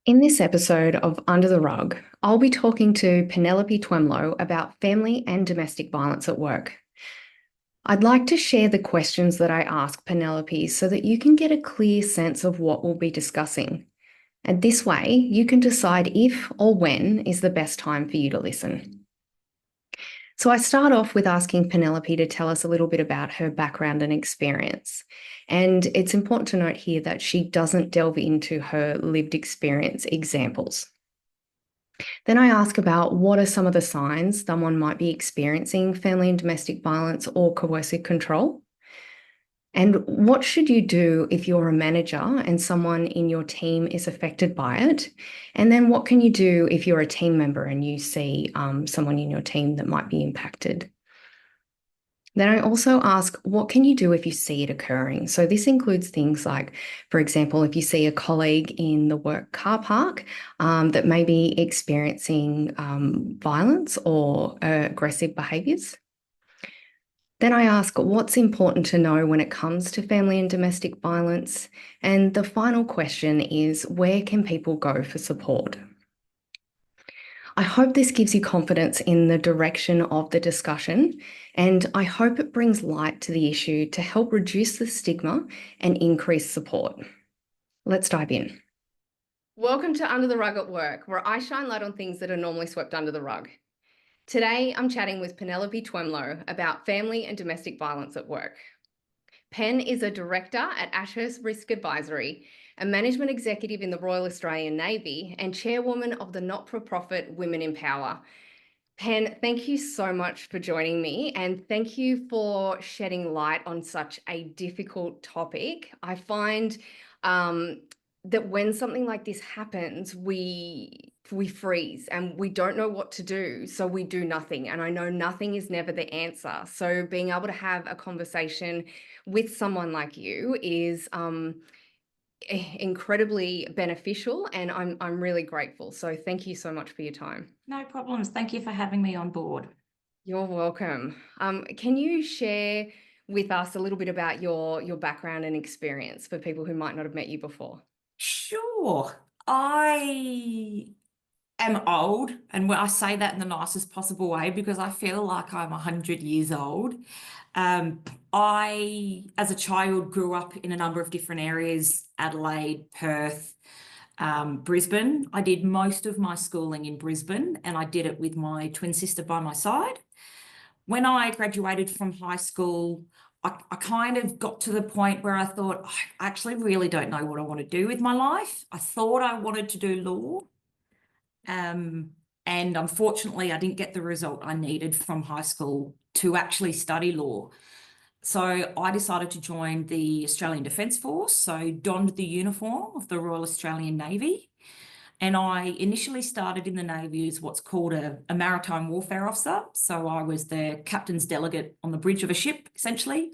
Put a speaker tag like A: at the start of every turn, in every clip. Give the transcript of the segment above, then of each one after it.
A: In this episode of Under the Rug, I'll be talking to Penelope Twemlow about family and domestic violence at work. I'd like to share the questions that I ask Penelope so that you can get a clear sense of what we'll be discussing. And this way, you can decide if or when is the best time for you to listen. So I start off with asking Penelope to tell us a little bit about her background and experience. And it's important to note here that she doesn't delve into her lived experience examples. Then I ask about what are some of the signs someone might be experiencing family and domestic violence or coercive control? And what should you do if you're a manager and someone in your team is affected by it? And then what can you do if you're a team member and you see someone in your team that might be impacted? Then I also ask, what can you do if you see it occurring? So this includes things like, for example, if you see a colleague in the work car park that may be experiencing violence or aggressive behaviours. Then I ask, what's important to know when it comes to family and domestic violence? And the final question is, where can people go for support? I hope this gives you confidence in the direction of the discussion, and I hope it brings light to the issue to help reduce the stigma and increase support. Let's dive in. Welcome to Under the Rug at Work, where I shine light on things that are normally swept under the rug. Today, I'm chatting with Penelope Twemlow about family and domestic violence at work. Pen is a director at Ashurst Risk Advisory, a management executive in the Royal Australian Navy, and chairwoman of the not-for-profit Women in Power. Pen, thank you so much for joining me, and thank you for shedding light on such a difficult topic. I find that when something like this happens, we freeze and we don't know what to do, so we do nothing. And I know nothing is never the answer. So being able to have a conversation with someone like you is incredibly beneficial, and I'm really grateful. So thank you so much for your time.
B: No problems. Thank you for having me on board.
A: You're welcome. Can you share with us a little bit about your background and experience for people who might not have met you before?
B: Sure. I am old, and when I say that in the nicest possible way because I feel like I'm 100 years old. I, as a child, grew up in a number of different areas: Adelaide, Perth, Brisbane. I did most of my schooling in Brisbane, and I did it with my twin sister by my side. When I graduated from high school, I kind of got to the point where I thought, I actually really don't know what I want to do with my life. I thought I wanted to do law. And unfortunately, I didn't get the result I needed from high school to actually study law. So I decided to join the Australian Defence Force, so donned the uniform of the Royal Australian Navy. And I initially started in the Navy as what's called a maritime warfare officer. So I was the captain's delegate on the bridge of a ship, essentially.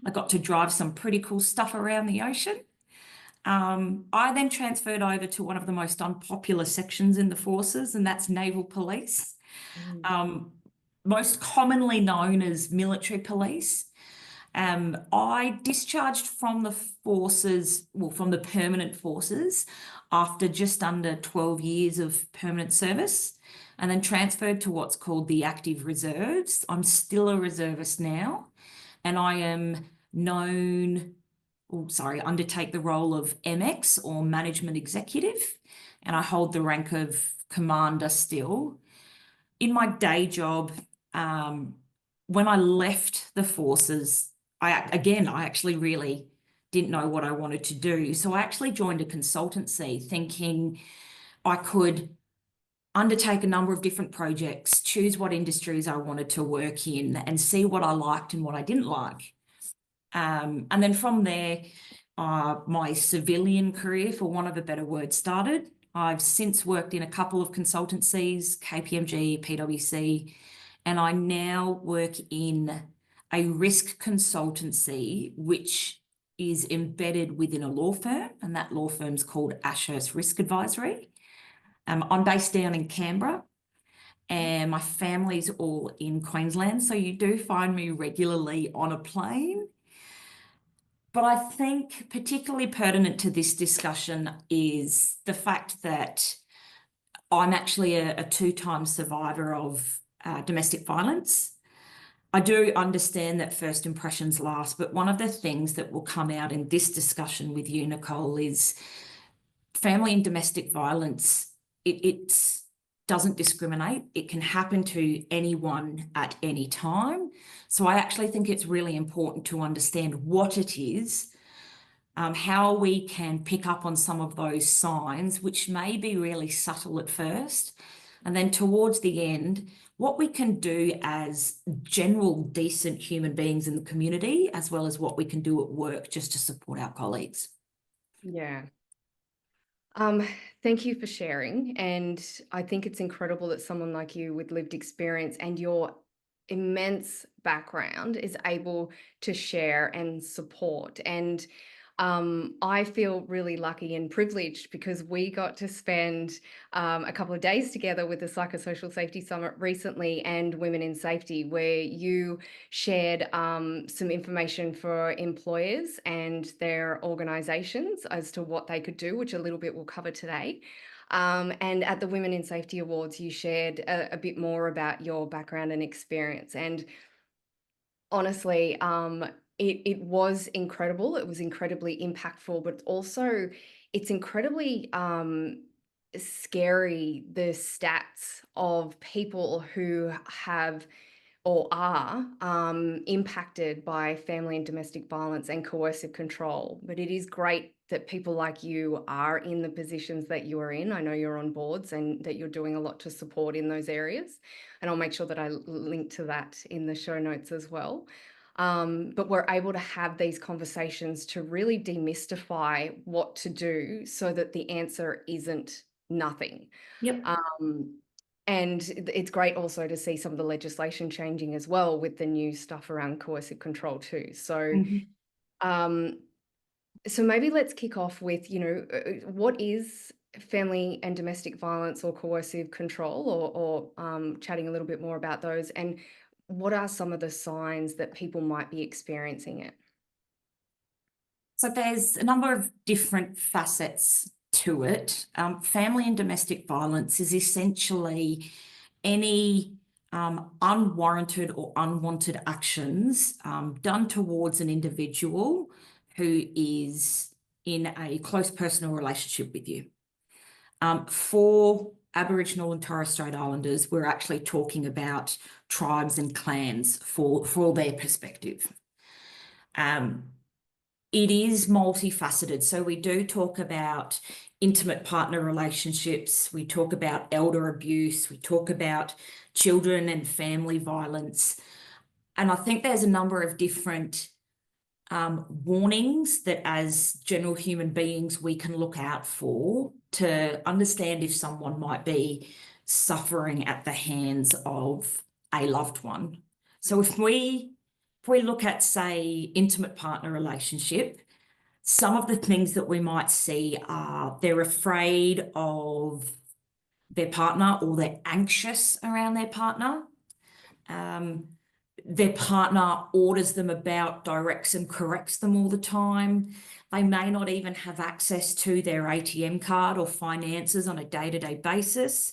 B: I got to drive some pretty cool stuff around the ocean. I then transferred over to one of the most unpopular sections in the forces, and that's naval police, most commonly known as military police. I discharged from the forces, well, from the permanent forces after just under 12 years of permanent service, and then transferred to what's called the active reserves. I'm still a reservist now, and I am undertake the role of MX, or management executive, and I hold the rank of commander still. In my day job, when I left the forces, I actually really didn't know what I wanted to do. So I actually joined a consultancy thinking I could undertake a number of different projects, choose what industries I wanted to work in, and see what I liked and what I didn't like. And then from there, my civilian career, for want of a better word, started. I've since worked in a couple of consultancies, KPMG, PwC, and I now work in a risk consultancy, which is embedded within a law firm, and that law firm's called Ashurst Risk Advisory. I'm based down in Canberra, and my family's all in Queensland, so you do find me regularly on a plane. But I think particularly pertinent to this discussion is the fact that I'm actually a two-time survivor of domestic violence. I do understand that first impressions last, but one of the things that will come out in this discussion with you, Nicole, is family and domestic violence. It doesn't discriminate. It can happen to anyone at any time. So I actually think it's really important to understand what it is, how we can pick up on some of those signs, which may be really subtle at first, and then towards the end, what we can do as general decent human beings in the community, as well as what we can do at work just to support our colleagues.
A: Yeah. Thank you for sharing. And I think it's incredible that someone like you with lived experience and your immense background is able to share and support. And I feel really lucky and privileged because we got to spend a couple of days together with the Psychosocial Safety Summit recently and Women in Safety, where you shared some information for employers and their organisations as to what they could do, which a little bit we'll cover today. And at the Women in Safety Awards, you shared a bit more about your background and experience. And honestly, it was incredible. It was incredibly impactful, but also it's incredibly scary, the stats of people who have or are impacted by family and domestic violence and coercive control. But it is great that people like you are in the positions that you are in. I know you're on boards and that you're doing a lot to support in those areas. And I'll make sure that I link to that in the show notes as well. But we're able to have these conversations to really demystify what to do so that the answer isn't nothing.
B: Yep.
A: And it's great also to see some of the legislation changing as well with the new stuff around coercive control too. So, so maybe let's kick off with, what is family and domestic violence or coercive control, or chatting a little bit more about those, and what are some of the signs that people might be experiencing it?
B: So there's a number of different facets to it. Family and domestic violence is essentially any unwarranted or unwanted actions done towards an individual who is in a close personal relationship with you. For Aboriginal and Torres Strait Islanders, we're actually talking about tribes and clans for their perspective. It is multifaceted. So we do talk about intimate partner relationships. We talk about elder abuse. We talk about children and family violence. And I think there's a number of different warnings that as general human beings we can look out for to understand if someone might be suffering at the hands of a loved one. So if we look at, say, intimate partner relationship, some of the things that we might see are they're afraid of their partner or they're anxious around their partner. Their partner orders them about, directs and corrects them all the time. They may not even have access to their ATM card or finances on a day-to-day basis.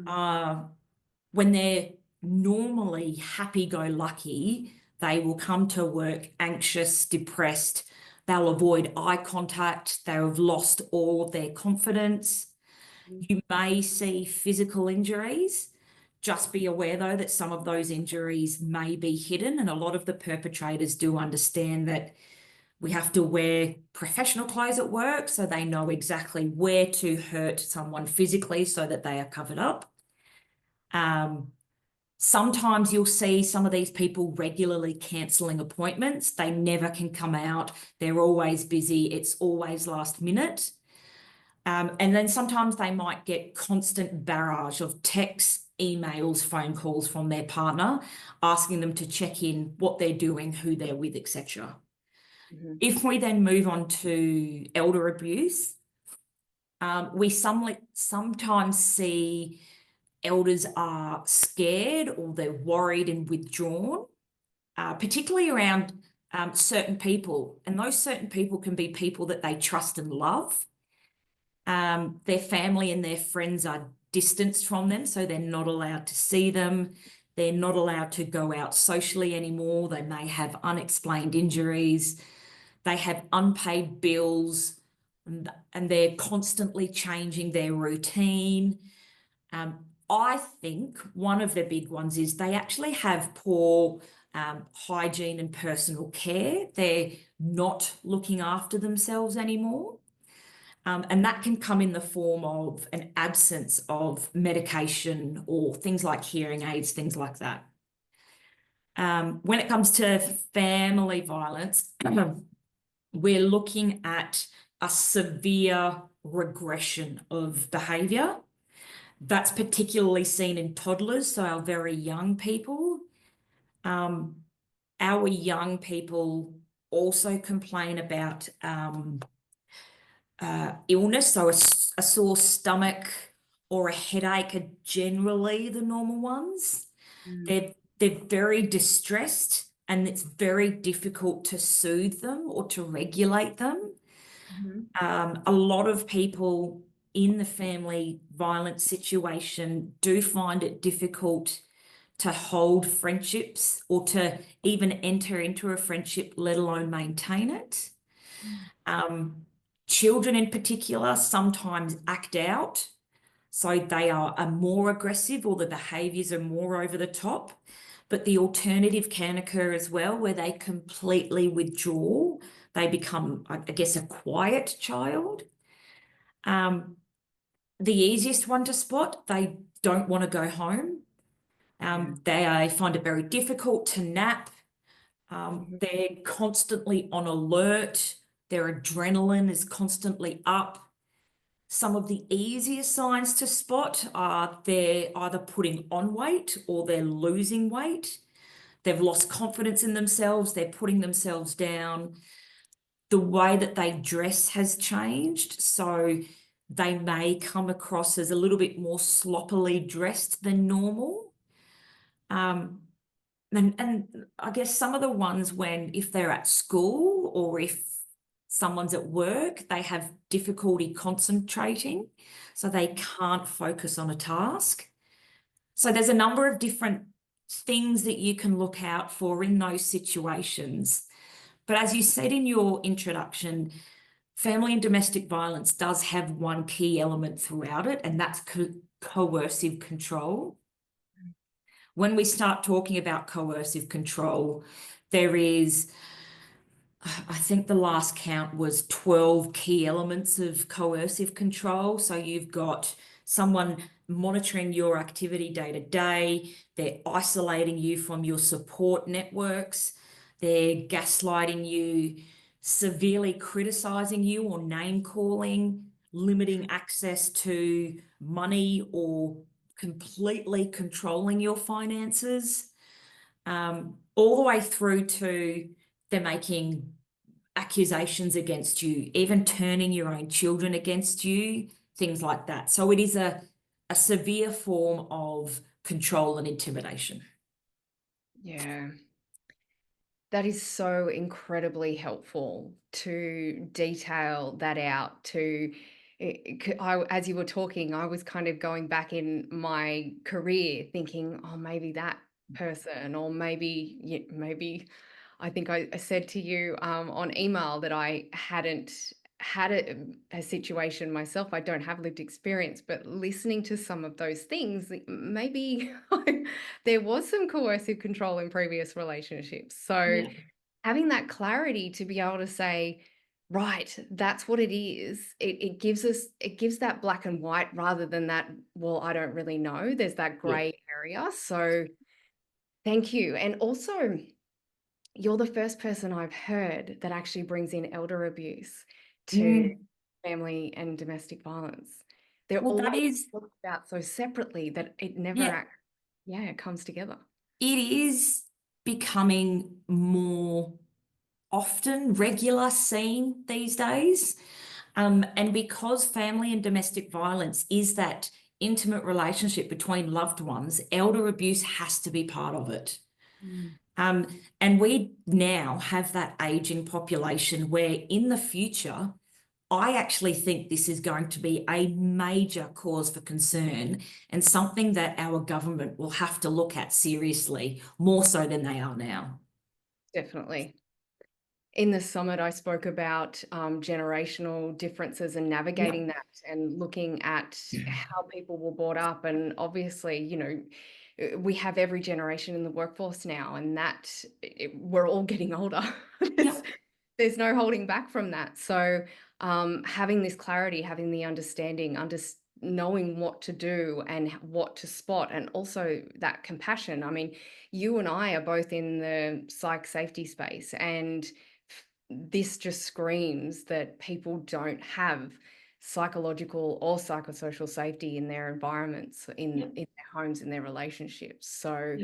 B: When they're normally happy-go-lucky, they will come to work anxious, depressed. They'll avoid eye contact. They'll have lost all of their confidence. You may see physical injuries. Just be aware, though, that some of those injuries may be hidden, and a lot of the perpetrators do understand that we have to wear professional clothes at work so they know exactly where to hurt someone physically so that they are covered up. Sometimes you'll see some of these people regularly cancelling appointments. They never can come out. They're always busy. It's always last minute. And then sometimes they might get constant barrage of texts, emails, phone calls from their partner, asking them to check in what they're doing, who they're with, etc. If we then move on to elder abuse, we sometimes see elders are scared or they're worried and withdrawn, particularly around certain people, and those certain people can be people that they trust and love. Their family and their friends are distanced from them, so they're not allowed to see them. They're not allowed to go out socially anymore. They may have unexplained injuries. They have unpaid bills, and they're constantly changing their routine. I think one of the big ones is they actually have poor hygiene and personal care. They're not looking after themselves anymore. And that can come in the form of an absence of medication or things like hearing aids, things like that. When it comes to family violence, we're looking at a severe regression of behaviour. That's particularly seen in toddlers, so our very young people. Our young people also complain about illness, so a sore stomach or a headache are generally the normal ones. They're very distressed, and it's very difficult to soothe them or to regulate them. A lot of people in the family violence situation do find it difficult to hold friendships or to even enter into a friendship, let alone maintain it. Children in particular sometimes act out, so they are more aggressive or the behaviours are more over the top. But the alternative can occur as well, where they completely withdraw. They become, I guess, a quiet child. The easiest one to spot, they don't want to go home. They find it very difficult to nap. They're constantly on alert. Their adrenaline is constantly up. Some of the easiest signs to spot are they're either putting on weight or they're losing weight. They've lost confidence in themselves. They're putting themselves down. The way that they dress has changed. So they may come across as a little bit more sloppily dressed than normal. And I guess some of the ones when, if they're at school or if someone's at work, they have difficulty concentrating, so they can't focus on a task. So there's a number of different things that you can look out for in those situations. But as you said in your introduction, family and domestic violence does have one key element throughout it, and that's coercive control. When we start talking about coercive control, there is, I think the last count was 12 key elements of coercive control. So you've got someone monitoring your activity day to day. They're isolating you from your support networks. They're gaslighting you, severely criticizing you or name calling, limiting access to money or completely controlling your finances, all the way through to they're making accusations against you, even turning your own children against you, things like that. So it is a severe form of control and intimidation.
A: Yeah. That is so incredibly helpful to detail that out. As you were talking, I was kind of going back in my career thinking, oh, maybe that person, or maybe I think I said to you on email that I hadn't had a situation myself. I don't have lived experience, but listening to some of those things, maybe there was some coercive control in previous relationships. So
B: Yeah.
A: having that clarity to be able to say, right, that's what it is. It gives that black and white rather than that, well, I don't really know. There's that gray area. So thank you. And also, you're the first person I've heard that actually brings in elder abuse to family and domestic violence. They're
B: Well, that
A: always
B: is,
A: talked about so separately that it never it comes together.
B: it is becoming more often regular seen these days. And because family and domestic violence is that intimate relationship between loved ones, elder abuse has to be part of it. And we now have that aging population where in the future, I actually think this is going to be a major cause for concern and something that our government will have to look at seriously, more so than they are now.
A: Definitely. In the summit, I spoke about generational differences and navigating that and looking at how people were brought up. And obviously, you know, we have every generation in the workforce now, and that we're all getting older. There's no holding back from that. So having this clarity, having the understanding, knowing what to do and what to spot, and also that compassion. I mean, you and I are both in the psych safety space, and this just screams that people don't have psychological or psychosocial safety in their environments, in their homes, in their relationships. So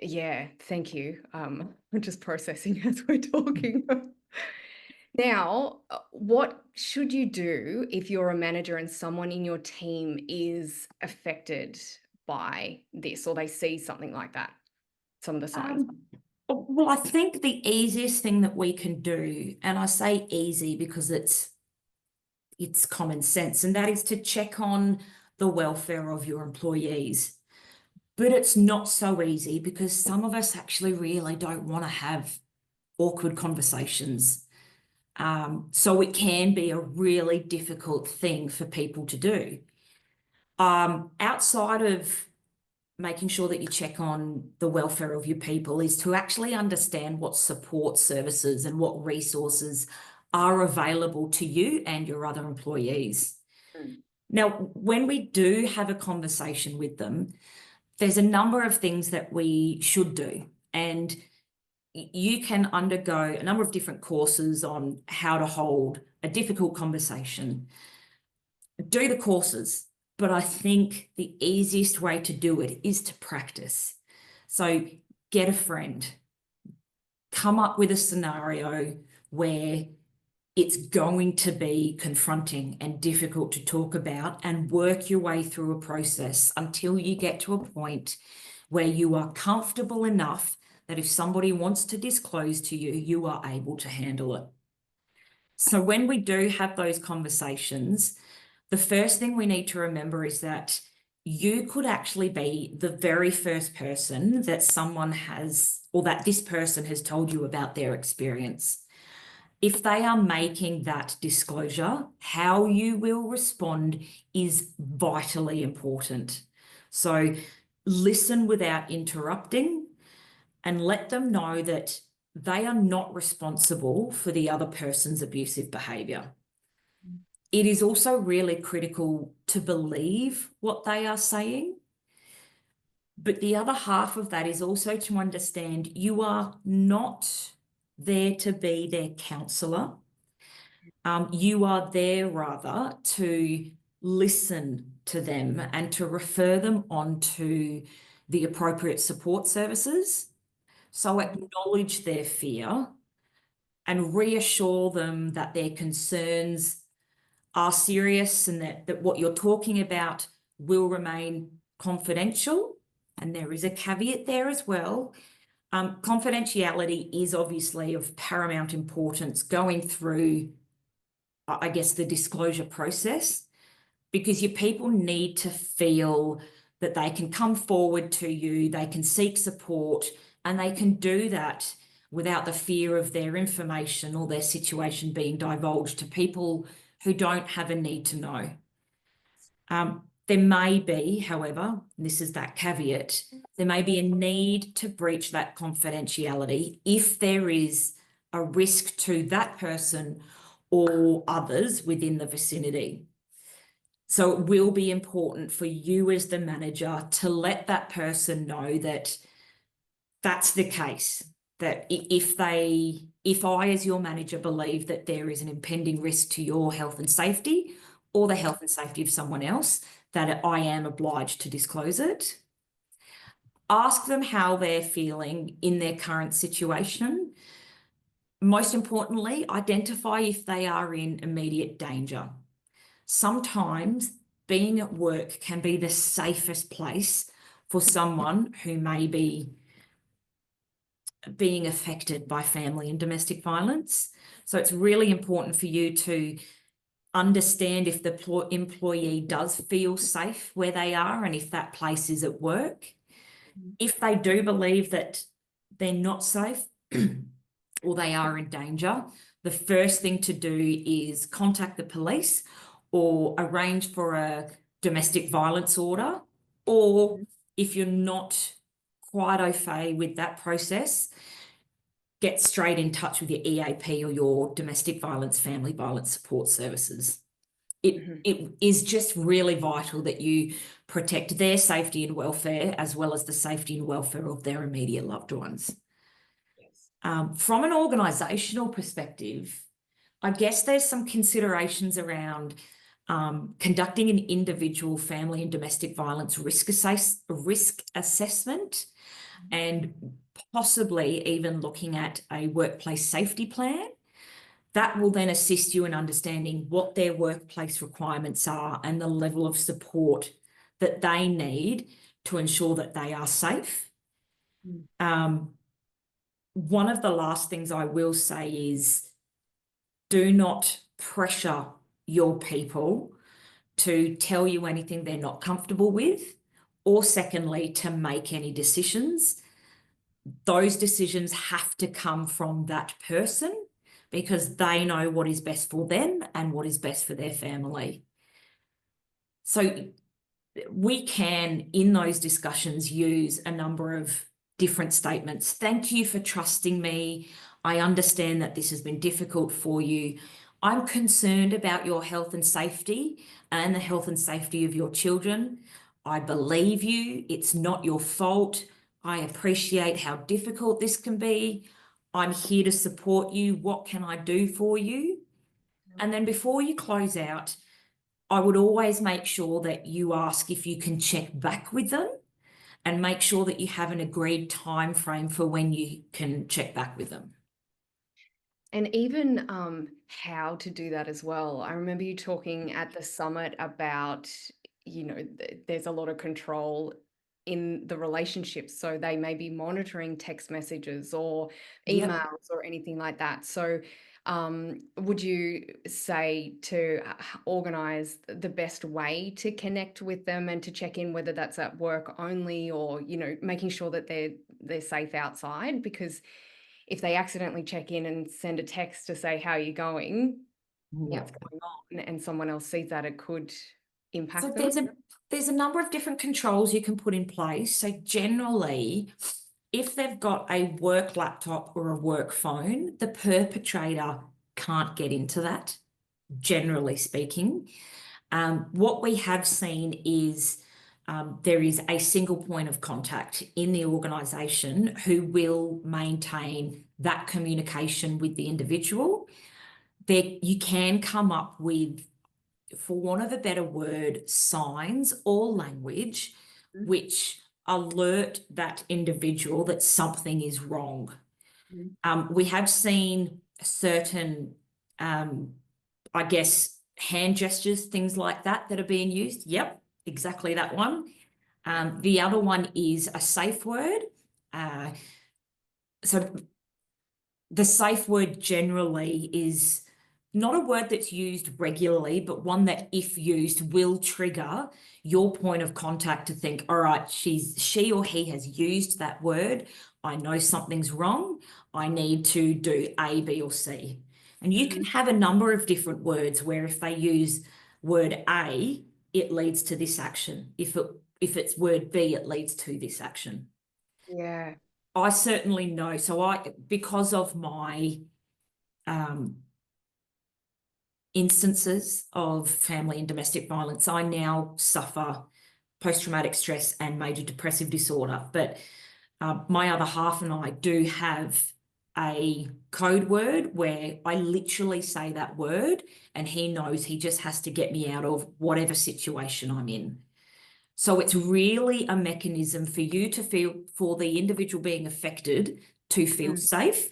A: yeah, thank you. I'm just processing as we're talking. Now, what should you do if you're a manager and someone in your team is affected by this, or they see something like that? Some of the signs.
B: Well, I think the easiest thing that we can do, and I say easy because it's common sense, and that is to check on the welfare of your employees. But it's not so easy because some of us actually really don't want to have awkward conversations. So it can be a really difficult thing for people to do. Outside of making sure that you check on the welfare of your people is to actually understand what support services and what resources are available to you and your other employees. Now, when we do have a conversation with them, there's a number of things that we should do. And you can undergo a number of different courses on how to hold a difficult conversation. Do the courses. But I think the easiest way to do it is to practice. So get a friend, come up with a scenario where it's going to be confronting and difficult to talk about, and work your way through a process until you get to a point where you are comfortable enough that if somebody wants to disclose to you, you are able to handle it. So when we do have those conversations, the first thing we need to remember is that you could actually be the very first person that someone has, or that this person has told you about their experience. If they are making that disclosure, how you will respond is vitally important. So listen without interrupting and let them know that they are not responsible for the other person's abusive behaviour. It is also really critical to believe what they are saying. But the other half of that is also to understand you are not there to be their counsellor. You are there rather to listen to them and to refer them on to the appropriate support services. So acknowledge their fear and reassure them that their concerns are serious and that what you're talking about will remain confidential. And there is a caveat there as well. Confidentiality is obviously of paramount importance going through, I guess, the disclosure process, because your people need to feel that they can come forward to you, they can seek support, and they can do that without the fear of their information or their situation being divulged to people who don't have a need to know. There may be, however, and this is that caveat, there may be a need to breach that confidentiality if there is a risk to that person or others within the vicinity. So it will be important for you as the manager to let that person know that that's the case, that if I as your manager believe that there is an impending risk to your health and safety or the health and safety of someone else, that I am obliged to disclose it. Ask them how they're feeling in their current situation. Most importantly, identify if they are in immediate danger. Sometimes being at work can be the safest place for someone who may be being affected by family and domestic violence. So it's really important for you to understand if the employee does feel safe where they are and if that place is at work. If they do believe that they're not safe or they are in danger, the first thing to do is contact the police or arrange for a domestic violence order. Or if you're not quite au fait with that process, get straight in touch with your EAP or your domestic violence, family violence support services. It is just really vital that you protect their safety and welfare as well as the safety and welfare of their immediate loved ones.
A: Yes.
B: From an organisational perspective, I guess there's some considerations around conducting an individual family and domestic violence risk assessment and possibly even looking at a workplace safety plan. That will then assist you in understanding what their workplace requirements are and the level of support that they need to ensure that they are safe. One of the last things I will say is do not pressure your people to tell you anything they're not comfortable with, or secondly, to make any decisions. Those decisions have to come from that person because they know what is best for them and what is best for their family. So we can, in those discussions, use a number of different statements. Thank you for trusting me. I understand that this has been difficult for you. I'm concerned about your health and safety and the health and safety of your children. I believe you. It's not your fault. I appreciate how difficult this can be. I'm here to support you. What can I do for you? And then before you close out, I would always make sure that you ask if you can check back with them and make sure that you have an agreed time frame for when you can check back with them.
A: And even how to do that as well. I remember you talking at the summit about, there's a lot of control in the relationship. So they may be monitoring text messages or emails or anything like that. So would you say to organize the best way to connect with them and to check in whether that's at work only or, making sure that they're safe outside? Because if they accidentally check in and send a text to say, how are you going? What's going on? And someone else sees that, it could impact them.
B: There's a number of different controls you can put in place. So generally, if they've got a work laptop or a work phone, the perpetrator can't get into that, generally speaking. What we have seen is there is a single point of contact in the organisation who will maintain that communication with the individual. You can come up with, for want of a better word, signs or language which alert that individual that something is wrong. We have seen certain, I guess, hand gestures, things like that are being used. Yep, exactly that one. The other one is a safe word. So the safe word generally is not a word that's used regularly, but one that, if used, will trigger your point of contact to think, all right, she or he has used that word. I know something's wrong. I need to do A, B, or C. And you can have a number of different words where if they use word A, it leads to this action. If it's word B, it leads to this action.
A: Yeah.
B: I certainly know. So because of my instances of family and domestic violence, I now suffer post-traumatic stress and major depressive disorder. But my other half and I do have a code word where I literally say that word and he knows he just has to get me out of whatever situation I'm in. So it's really a mechanism for you to feel, for the individual being affected to feel safe,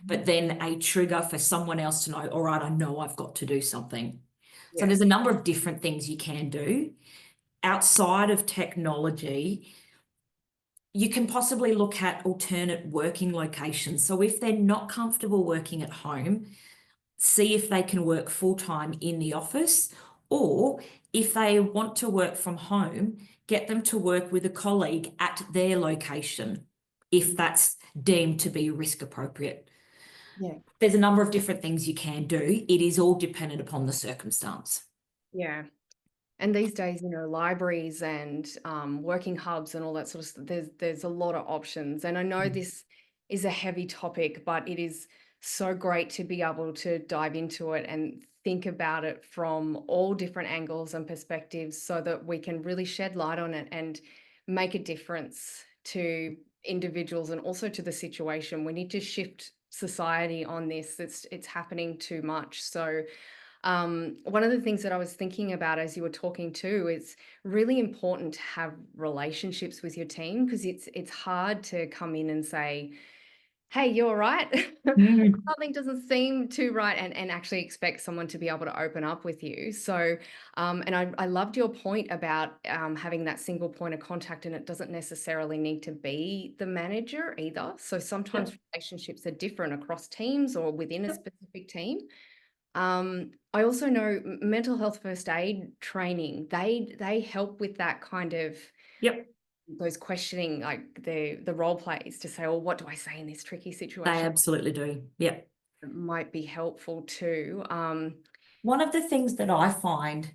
B: but then a trigger for someone else to know, all right, I know I've got to do something. Yeah. So there's a number of different things you can do. Outside of technology, you can possibly look at alternate working locations. So if they're not comfortable working at home, see if they can work full-time in the office, or if they want to work from home, get them to work with a colleague at their location, if that's deemed to be risk appropriate.
A: Yeah.
B: There's a number of different things you can do. It is all dependent upon the circumstance.
A: Yeah. And these days, libraries and working hubs and all that sort of stuff, there's a lot of options. And I know this is a heavy topic, but it is so great to be able to dive into it and think about it from all different angles and perspectives so that we can really shed light on it and make a difference to individuals and also to the situation. We need to shift society on this. It's happening too much. So one of the things that I was thinking about as you were talking too, it's really important to have relationships with your team, because it's hard to come in and say, hey, you're all right. Something doesn't seem too right, and actually expect someone to be able to open up with you. So, and I loved your point about having that single point of contact, and it doesn't necessarily need to be the manager either. So sometimes relationships are different across teams or within a specific team. I also know mental health first aid training, they help with that kind of those questioning, like the role plays to say, well, what do I say in this tricky
B: They
A: situation?
B: absolutely do. Yep.
A: It might be helpful too.
B: One of the things that I find,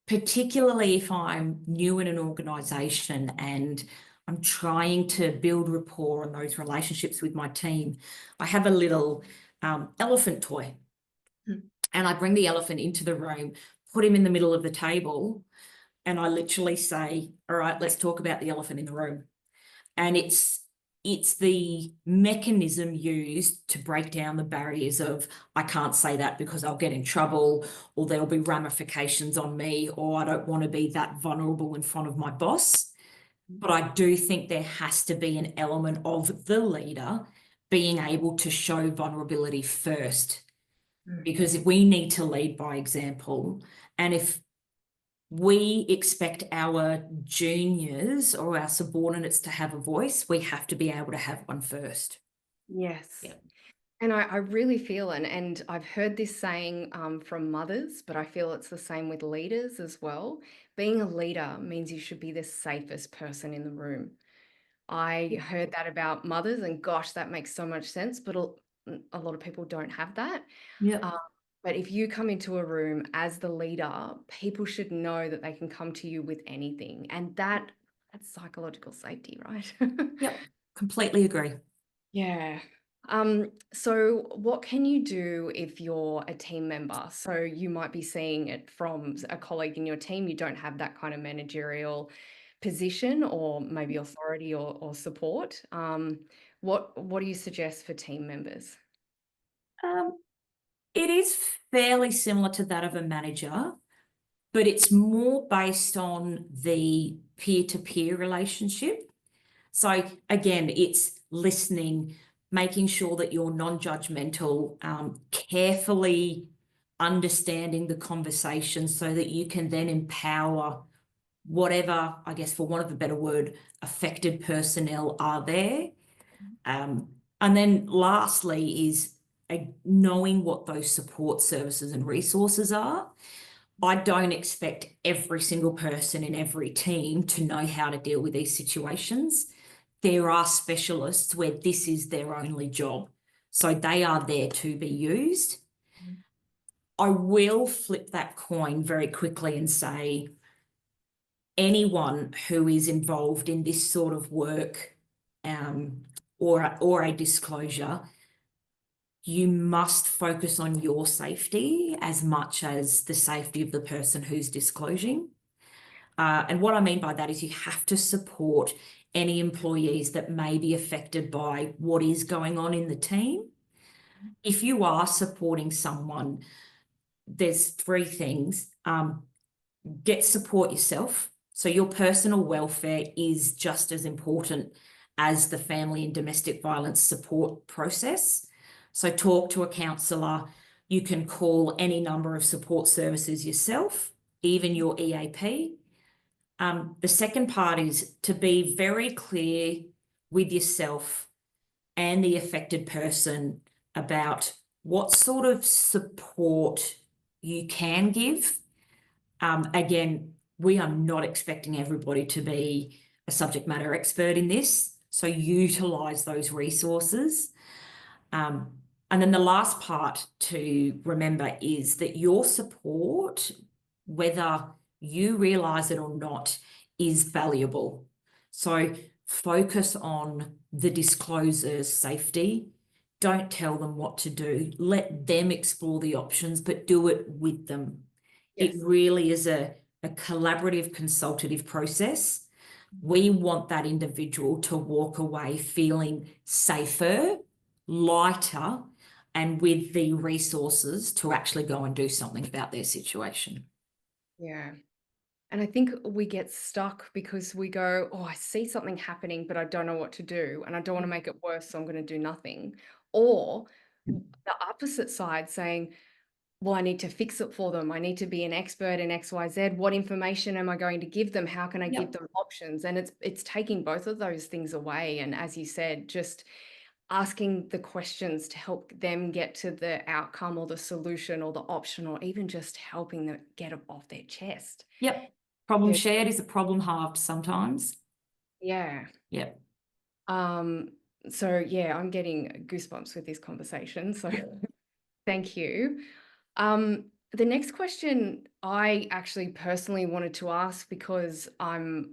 B: particularly if I'm new in an organisation and I'm trying to build rapport and those relationships with my team, I have a little elephant toy. And I bring the elephant into the room, put him in the middle of the table, and I literally say, all right, let's talk about the elephant in the room. And it's the mechanism used to break down the barriers of, I can't say that because I'll get in trouble, or there'll be ramifications on me, or I don't want to be that vulnerable in front of my boss. But I do think there has to be an element of the leader being able to show vulnerability first, because if we need to lead by example, and if we expect our juniors or our subordinates to have a voice, we have to be able to have one first.
A: Yes.
B: Yeah.
A: And I really feel, and I've heard this saying from mothers, but I feel it's the same with leaders as well. Being a leader means you should be the safest person in the room. I heard that about mothers, and gosh, that makes so much sense, but a lot of people don't have that.
B: Yeah.
A: But if you come into a room as the leader, people should know that they can come to you with anything. And that's psychological safety, right?
B: Yep. Completely agree.
A: Yeah. So what can you do if you're a team member? So you might be seeing it from a colleague in your team. You don't have that kind of managerial position or maybe authority or support. What do you suggest for team members?
B: It is fairly similar to that of a manager, but it's more based on the peer-to-peer relationship. So again, it's listening, making sure that you're non-judgmental, carefully understanding the conversation so that you can then empower whatever, I guess, for want of a better word, affected personnel are there. And then lastly is knowing what those support services and resources are. I don't expect every single person in every team to know how to deal with these situations. There are specialists where this is their only job, so they are there to be used. I will flip that coin very quickly and say, anyone who is involved in this sort of work or a disclosure, you must focus on your safety as much as the safety of the person who's disclosing. And what I mean by that is you have to support any employees that may be affected by what is going on in the team. If you are supporting someone, there's three things. Get support yourself. So your personal welfare is just as important as the family and domestic violence support process. So talk to a counsellor. You can call any number of support services yourself, even your EAP. The second part is to be very clear with yourself and the affected person about what sort of support you can give. Again, we are not expecting everybody to be a subject matter expert in this, so utilize those resources. And then the last part to remember is that your support, whether you realize it or not, is valuable. So focus on the discloser's safety. Don't tell them what to do. Let them explore the options, but do it with them.
A: Yes.
B: It really is a collaborative, consultative process. We want that individual to walk away feeling safer, lighter, and with the resources to actually go and do something about their situation.
A: Yeah. And I think we get stuck because we go, oh, I see something happening, but I don't know what to do. And I don't want to make it worse, so I'm going to do nothing. Or the opposite side saying, well, I need to fix it for them. I need to be an expert in XYZ. What information am I going to give them? How can I give them options? And it's taking both of those things away. And as you said, just asking the questions to help them get to the outcome or the solution or the option, or even just helping them get it off their chest.
B: Yep. Problem
A: Yeah.
B: shared is a problem halved sometimes.
A: Yeah.
B: Yep.
A: So yeah, I'm getting goosebumps with this conversation. So thank you. The next question I actually personally wanted to ask, because I've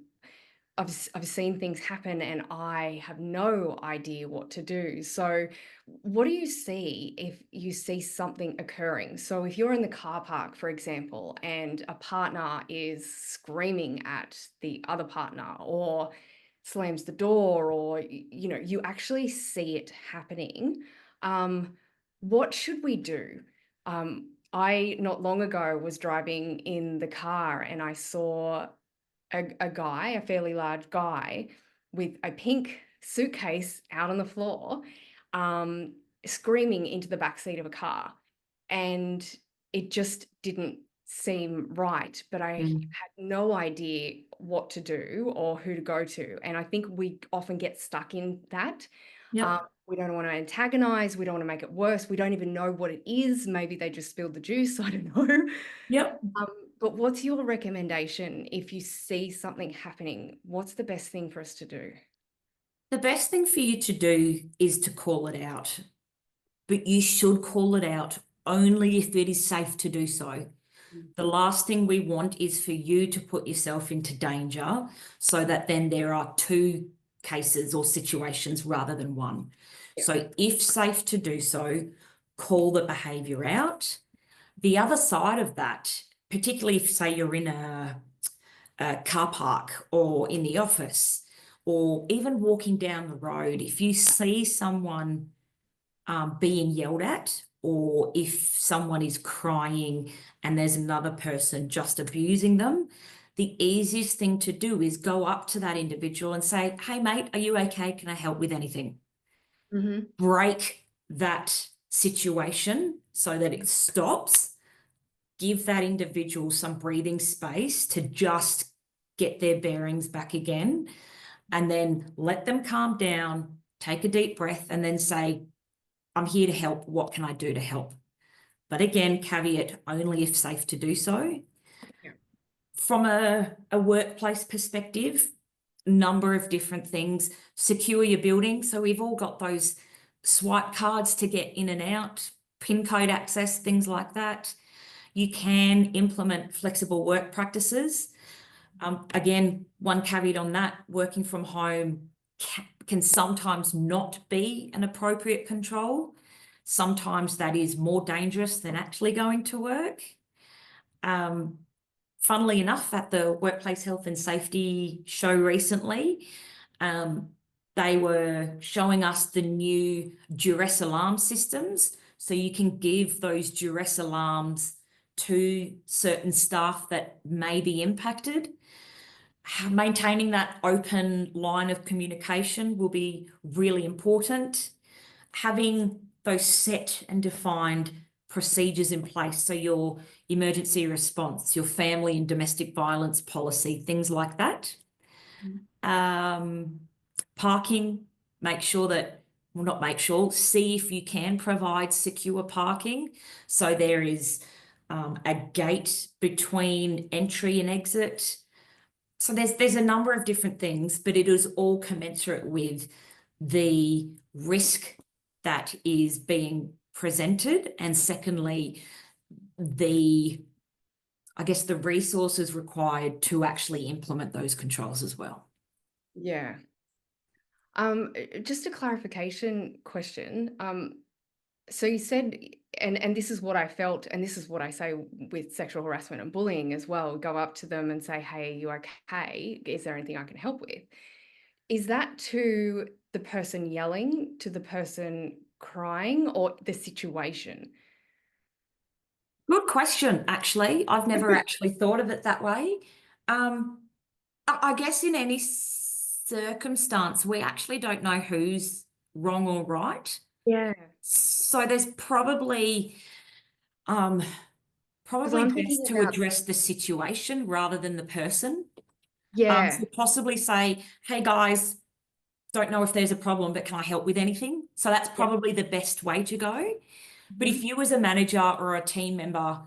A: seen things happen and I have no idea what to do. So what do you see if you see something occurring? So if you're in the car park, for example, and a partner is screaming at the other partner or slams the door, or you actually see it happening, what should we do? I not long ago was driving in the car and I saw a guy, a fairly large guy, with a pink suitcase out on the floor, screaming into the backseat of a car. And it just didn't seem right, but I had no idea what to do or who to go to. And I think we often get stuck in that.
B: Yep.
A: We don't want to antagonize. We don't want to make it worse. We don't even know what it is. Maybe they just spilled the juice. I don't know.
B: Yep.
A: But what's your recommendation if you see something happening? What's the best thing for us to do?
B: The best thing for you to do is to call it out, but you should call it out only if it is safe to do so. The last thing we want is for you to put yourself into danger so that then there are two cases or situations rather than one.
A: Yeah.
B: So if safe to do so, call the behaviour out. The other side of that, particularly if, say, you're in a car park or in the office or even walking down the road, if you see someone being yelled at, or if someone is crying and there's another person just abusing them, the easiest thing to do is go up to that individual and say, hey, mate, are you okay? Can I help with anything? Break that situation so that it stops. Give that individual some breathing space to just get their bearings back again, and then let them calm down, take a deep breath, and then say, I'm here to help. What can I do to help? But again, caveat only if safe to do so.
A: Yeah.
B: From a workplace perspective, number of different things. Secure your building. So we've all got those swipe cards to get in and out, PIN code access, things like that. You can implement flexible work practices. Again, one caveat on that, working from home can sometimes not be an appropriate control. Sometimes that is more dangerous than actually going to work. Funnily enough, at the Workplace Health and Safety show recently, they were showing us the new duress alarm systems. So you can give those duress alarms to certain staff that may be impacted. Maintaining that open line of communication will be really important. Having those set and defined procedures in place. So your emergency response, your family and domestic violence policy, things like that. Parking, make sure that, well, not make sure, see if you can provide secure parking. So there is a gate between entry and exit. So there's a number of different things, but it is all commensurate with the risk that is being presented. And secondly, I guess the resources required to actually implement those controls as well.
A: Yeah. Just a clarification question. So you said, and this is what I felt, and this is what I say with sexual harassment and bullying as well, go up to them and say, hey, are you okay? Is there anything I can help with? Is that to the person yelling, to the person crying, or the situation?
B: Good question, actually. I've never actually thought of it that way. I guess in any circumstance, we actually don't know who's wrong or right.
A: Yeah.
B: So there's probably
A: Because I'm thinking
B: best to
A: about,
B: address the situation rather than the person.
A: yeah,
B: So possibly say, hey guys, don't know if there's a problem, but can I help with anything? So that's
A: yeah.
B: probably the best way to go. But if
A: Mhm.
B: you as a manager or a team member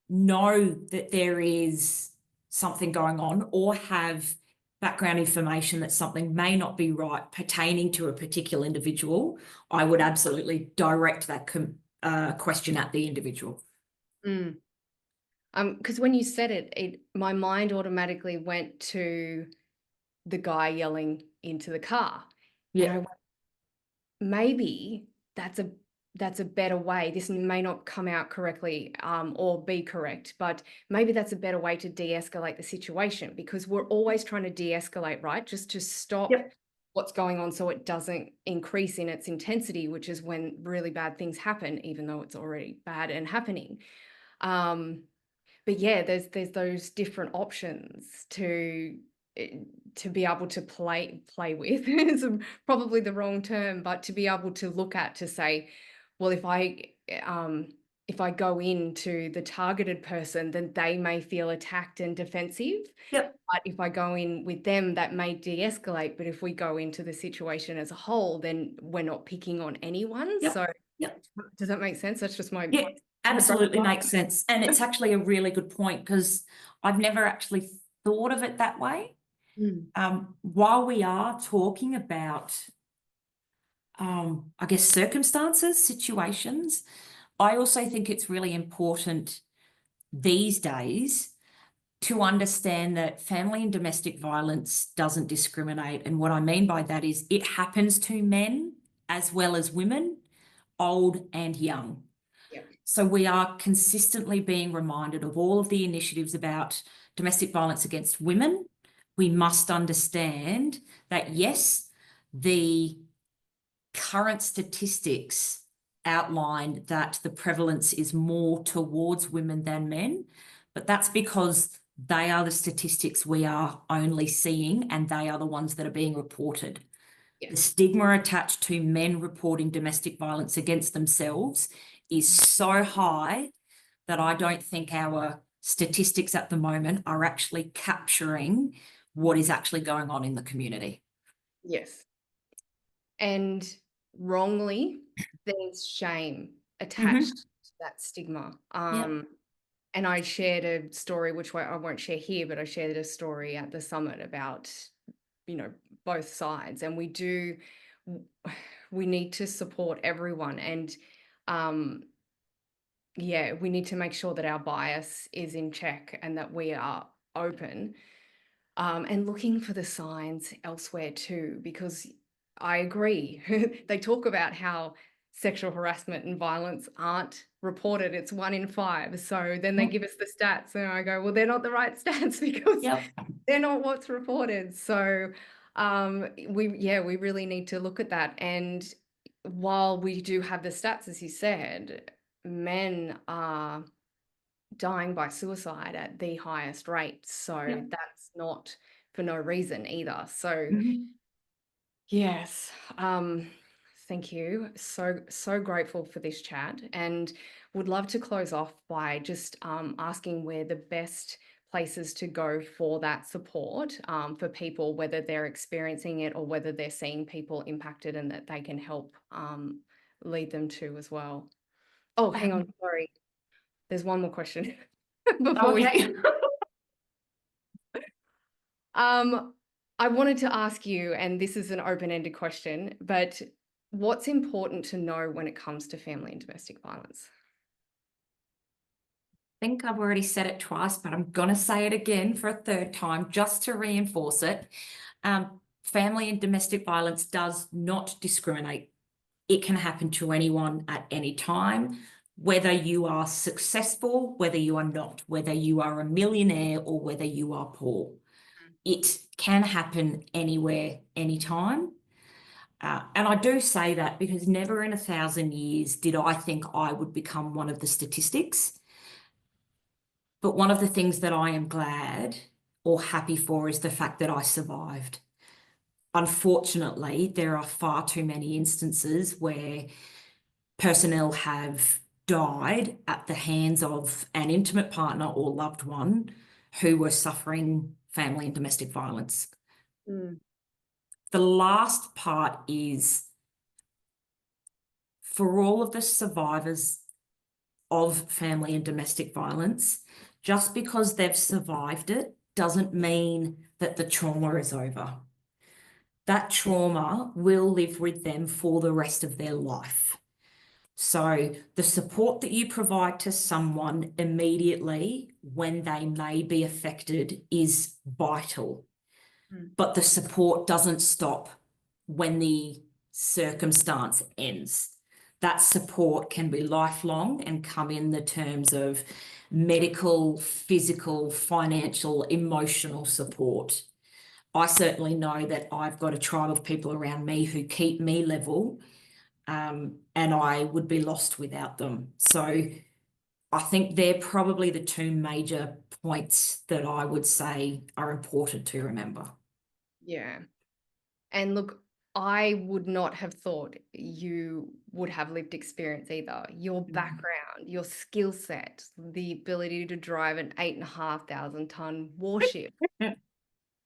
B: know that there is something going on or have background information that something may not be right pertaining to a particular individual, I would absolutely direct that question at the individual.
A: Mm. Because when you said it, my mind automatically went to the guy yelling into the car. And I
B: Yeah.
A: went, maybe that's a better way. This may not come out correctly or be correct, but maybe that's a better way to de-escalate the situation, because we're always trying to de-escalate, right? Just to stop
B: Yep.
A: what's going on so it doesn't increase in its intensity, which is when really bad things happen, even though it's already bad and happening. But yeah, there's those different options to be able to play with. It's probably the wrong term, but to be able to look at, to say, well, if I go into the targeted person, then they may feel attacked and defensive.
B: Yep.
A: But if I go in with them, that may de-escalate. But if we go into the situation as a whole, then we're not picking on anyone.
B: Yep.
A: So
B: Yep.
A: does that make sense? That's just my
B: Yeah, absolutely makes sense. And it's actually a really good point because I've never actually thought of it that way. While we are talking about, I guess, circumstances, situations, I also think it's really important these days to understand that family and domestic violence doesn't discriminate. And what I mean by that is it happens to men as well as women, old and young.
A: Yeah.
B: So we are consistently being reminded of all of the initiatives about domestic violence against women. We must understand that, yes, the current statistics outline that the prevalence is more towards women than men, but that's because they are the statistics we are only seeing and they are the ones that are being reported.
A: Yeah.
B: The stigma attached to men reporting domestic violence against themselves is so high that I don't think our statistics at the moment are actually capturing what is actually going on in the community.
A: Yes. And wrongly, there's shame attached to that stigma.
B: Yep.
A: And I shared a story, which I won't share here, but I shared a story at the summit about, both sides. And we need to support everyone. And yeah, we need to make sure that our bias is in check and that we are open and looking for the signs elsewhere too, because I agree. They talk about how sexual harassment and violence aren't reported. It's 1 in 5. So then they give us the stats and I go, well, they're not the right stats because
B: Yep.
A: they're not what's reported. So we really need to look at that. And while we do have the stats, as you said, men are dying by suicide at the highest rate. So
B: Yep.
A: that's not for no reason either. So
B: Mhm.
A: yes. Thank you. So grateful for this chat, and would love to close off by just asking where the best places to go for that support for people, whether they're experiencing it or whether they're seeing people impacted and that they can help lead them to as well. Oh, hang on, sorry. There's one more question before we.
B: Okay.
A: I wanted to ask you, and this is an open-ended question, but what's important to know when it comes to family and domestic violence?
B: I think I've already said it twice, but I'm going to say it again for a third time just to reinforce it. Family and domestic violence does not discriminate. It can happen to anyone at any time, whether you are successful, whether you are not, whether you are a millionaire or whether you are poor. It can happen anywhere, anytime. And I do say that because never in 1,000 years did I think I would become one of the statistics. But one of the things that I am glad or happy for is the fact that I survived. Unfortunately, there are far too many instances where personnel have died at the hands of an intimate partner or loved one who were suffering family and domestic violence.
A: Mm.
B: The last part is for all of the survivors of family and domestic violence, just because they've survived it doesn't mean that the trauma is over. That trauma will live with them for the rest of their life. So the support that you provide to someone immediately when they may be affected is vital. But the support doesn't stop when the circumstance ends. That support can be lifelong and come in the terms of medical, physical, financial, emotional support. I certainly know that I've got a tribe of people around me who keep me level, and I would be lost without them. So I think they're probably the two major points that I would say are important to remember.
A: Yeah. And look, I would not have thought you would have lived experience either. Your background, your skill set, the ability to drive an 8,500-ton warship.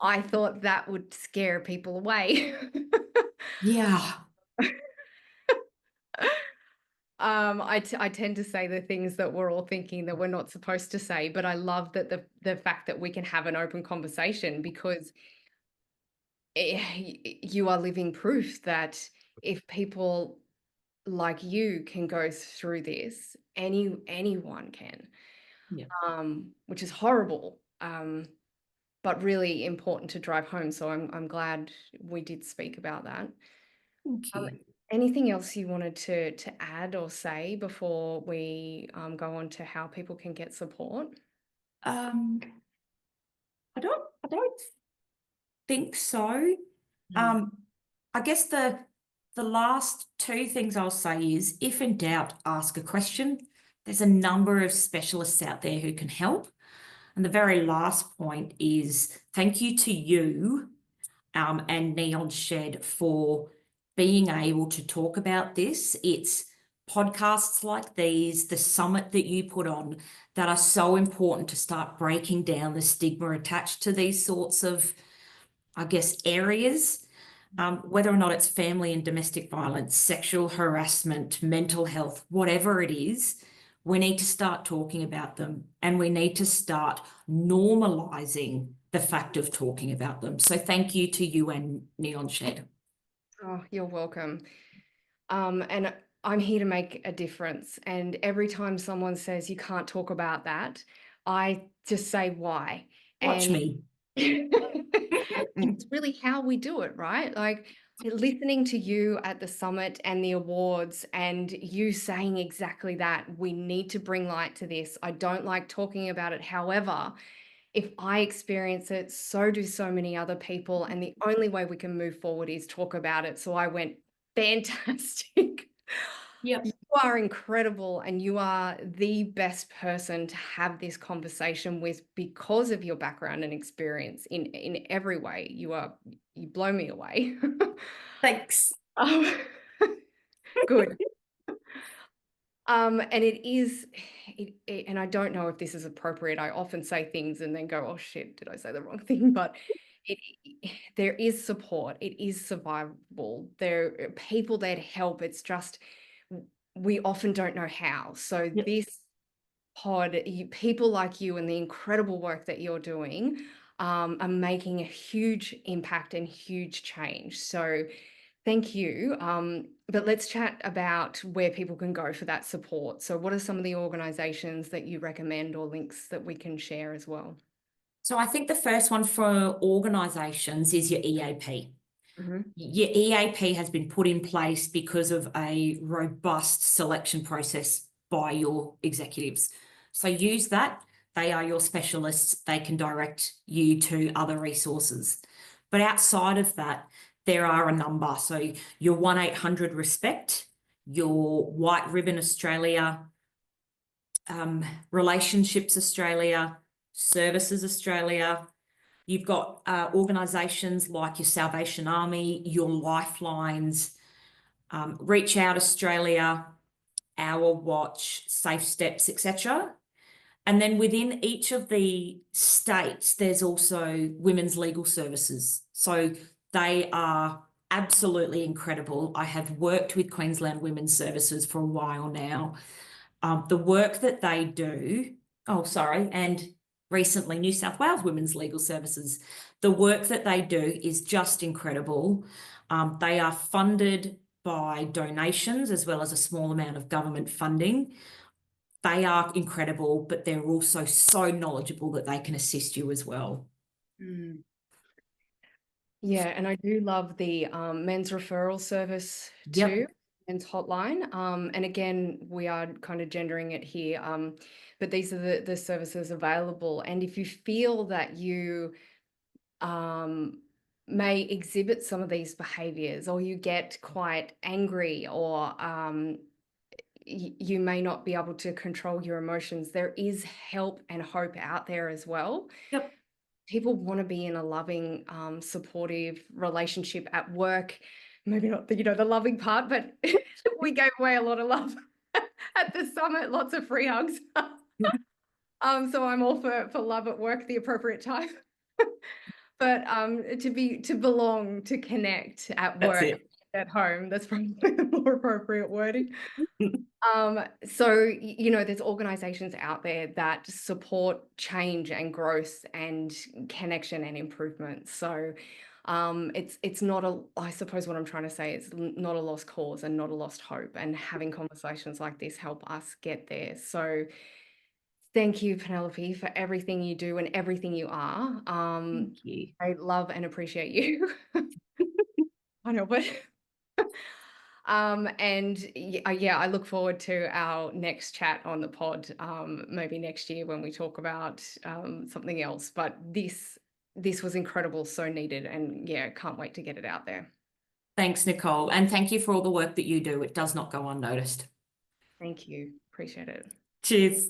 A: I thought that would scare people away.
B: Yeah.
A: I tend to say the things that we're all thinking that we're not supposed to say, but I love that the fact that we can have an open conversation, because you are living proof that if people like you can go through this, anyone can.
B: Yeah.
A: Which is horrible, but really important to drive home. So I'm glad we did speak about that.
B: Thank you.
A: Anything else you wanted to add or say before we go on to how people can get support?
B: I don't think so. I guess the last two things I'll say is, if in doubt, ask a question. There's a number of specialists out there who can help. And the very last point is thank you to you and Neon Shed for being able to talk about this. It's podcasts like these, the summit that you put on, that are so important to start breaking down the stigma attached to these sorts of, I guess, areas. Whether or not it's family and domestic violence, sexual harassment, mental health, whatever it is, we need to start talking about them, and we need to start normalizing the fact of talking about them. So thank you to you and Neon Shed.
A: Oh, you're welcome. And I'm here to make a difference. And every time someone says you can't talk about that, I just say why.
B: Watch
A: And
B: me.
A: it's really how we do it, right? Like listening to you at the summit and the awards and you saying exactly that. We need to bring light to this. I don't like talking about it. However, if I experience it, so do so many other people. And the only way we can move forward is talk about it. So I went, fantastic.
B: Yep.
A: You are incredible, and you are the best person to have this conversation with because of your background and experience in every way. You blow me away.
B: Thanks.
A: Um, Good. And it is, and I don't know if this is appropriate. I often say things and then go, oh shit, did I say the wrong thing? But it, there is support. It is survivable. There are people that help. It's just, we often don't know how. So
B: Yep.
A: this pod, people like you and the incredible work that you're doing are making a huge impact and huge change. So thank you. But let's chat about where people can go for that support. So what are some of the organisations that you recommend or links that we can share as well?
B: So I think the first one for organisations is your EAP.
A: Mm-hmm.
B: Your EAP has been put in place because of a robust selection process by your executives. So use that. They are your specialists. They can direct you to other resources. But outside of that, there are a number. So your 1-800 RESPECT, your White Ribbon Australia, Relationships Australia, Services Australia. You've got organisations like your Salvation Army, your Lifelines, Reach Out Australia, Our Watch, Safe Steps, etc. And then within each of the states, there's also women's legal services. So they are absolutely incredible. I have worked with Queensland Women's Services for a while now. The work that they do, and recently New South Wales Women's Legal Services, the work that they do is just incredible. They are funded by donations as well as a small amount of government funding. They are incredible, but they're also so knowledgeable that they can assist you as well.
A: Mm. Yeah, and I do love the men's referral service too,
B: Yep.
A: men's hotline. And again, we are kind of gendering it here, but these are the services available. And if you feel that you may exhibit some of these behaviors, or you get quite angry, or you may not be able to control your emotions, there is help and hope out there as well.
B: Yep.
A: People want to be in a loving, supportive relationship at work. Maybe not the, the loving part, but we gave away a lot of love at the summit, lots of free hugs. So I'm all for love at work, the appropriate time. But to belong, to connect at
B: That's
A: work,
B: it.
A: at home, that's probably the more appropriate wording. So, there's organizations out there that support change and growth and connection and improvement. So it's not I suppose what I'm trying to say is not a lost cause and not a lost hope, and having conversations like this help us get there. So thank you, Penelope, for everything you do and everything you are.
B: Thank you.
A: I love and appreciate you. I know, but and yeah, I look forward to our next chat on the pod, maybe next year when we talk about something else. But this was incredible, so needed, and yeah, can't wait to get it out there.
B: Thanks, Nicole. And thank you for all the work that you do. It does not go unnoticed.
A: Thank you. Appreciate it.
B: Cheers.